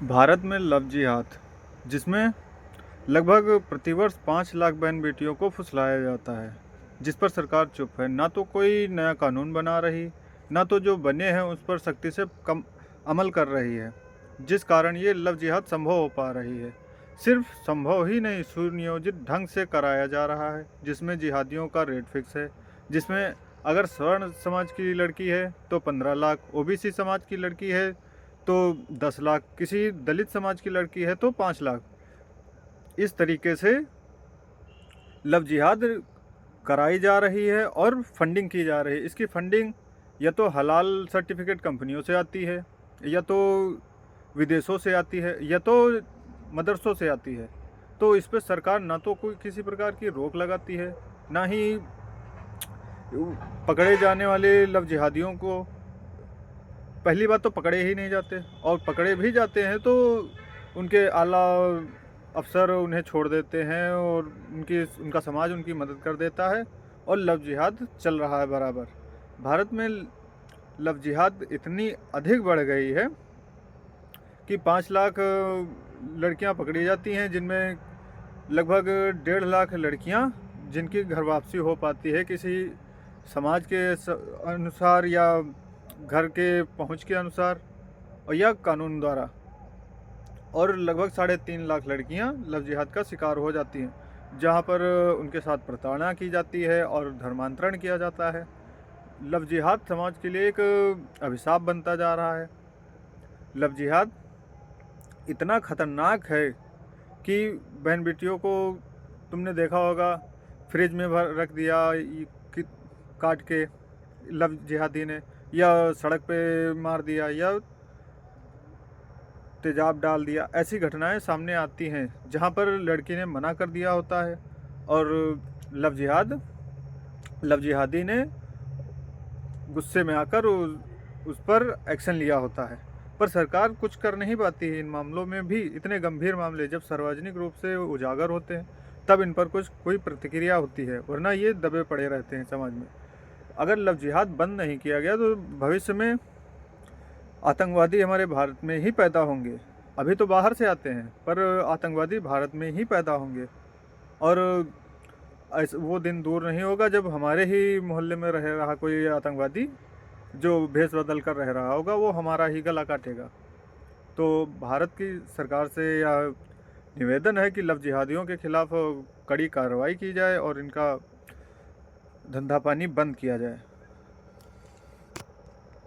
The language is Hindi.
भारत में लव जिहाद, जिसमें लगभग प्रतिवर्ष 5 लाख बहन बेटियों को फुसलाया जाता है, जिस पर सरकार चुप है। ना तो कोई नया कानून बना रही, ना तो जो बने हैं उस पर सख्ती से कम अमल कर रही है, जिस कारण ये लव जिहाद संभव हो पा रही है। सिर्फ संभव ही नहीं, सुनियोजित ढंग से कराया जा रहा है, जिसमें जिहादियों का रेट फिक्स है, जिसमें अगर स्वर्ण समाज की लड़की है तो 15 लाख, ओबीसी समाज की लड़की है तो 10 लाख, किसी दलित समाज की लड़की है तो 5 लाख। इस तरीके से लव जिहाद कराई जा रही है और फंडिंग की जा रही है। इसकी फंडिंग या तो हलाल सर्टिफिकेट कंपनियों से आती है, या तो विदेशों से आती है, या तो मदरसों से आती है। तो इस पर सरकार ना तो कोई किसी प्रकार की रोक लगाती है, ना ही पकड़े जाने वाले लव जिहादियों को, पहली बात तो पकड़े ही नहीं जाते, और पकड़े भी जाते हैं तो उनके आला अफसर उन्हें छोड़ देते हैं और उनका समाज उनकी मदद कर देता है, और लव जिहाद चल रहा है बराबर। भारत में लव जिहाद इतनी अधिक बढ़ गई है कि 5 लाख लड़कियां पकड़ी जाती हैं, जिनमें लगभग 1.5 लाख लड़कियां जिनकी घर वापसी हो पाती है किसी समाज के अनुसार, या घर के पहुंच के अनुसार, और या कानून द्वारा। और लगभग 3.5 लाख लड़कियां लव जिहाद का शिकार हो जाती हैं, जहां पर उनके साथ प्रताड़ना की जाती है और धर्मांतरण किया जाता है। लव जिहाद समाज के लिए एक अभिशाप बनता जा रहा है। लव जिहाद इतना खतरनाक है कि बहन बेटियों को, तुमने देखा होगा, फ्रिज में भर रख दिया काट के लव जिहादी ने, या सड़क पे मार दिया, या तेजाब डाल दिया। ऐसी घटनाएं सामने आती हैं जहां पर लड़की ने मना कर दिया होता है, और लव जिहादी ने गुस्से में आकर उस पर एक्शन लिया होता है। पर सरकार कुछ कर नहीं पाती है इन मामलों में भी। इतने गंभीर मामले जब सार्वजनिक रूप से उजागर होते हैं तब इन पर कोई प्रतिक्रिया होती है, वरना ये दबे पड़े रहते हैं समाज में। अगर लव जिहाद बंद नहीं किया गया तो भविष्य में आतंकवादी हमारे भारत में ही पैदा होंगे। अभी तो बाहर से आते हैं, पर आतंकवादी भारत में ही पैदा होंगे, और वो दिन दूर नहीं होगा जब हमारे ही मोहल्ले में रह रहा कोई आतंकवादी जो भेष बदल कर रह रहा होगा, वो हमारा ही गला काटेगा। तो भारत की सरकार से या निवेदन है कि लव जिहादियों के खिलाफ कड़ी कार्रवाई की जाए और इनका धंधा पानी बंद किया जाए।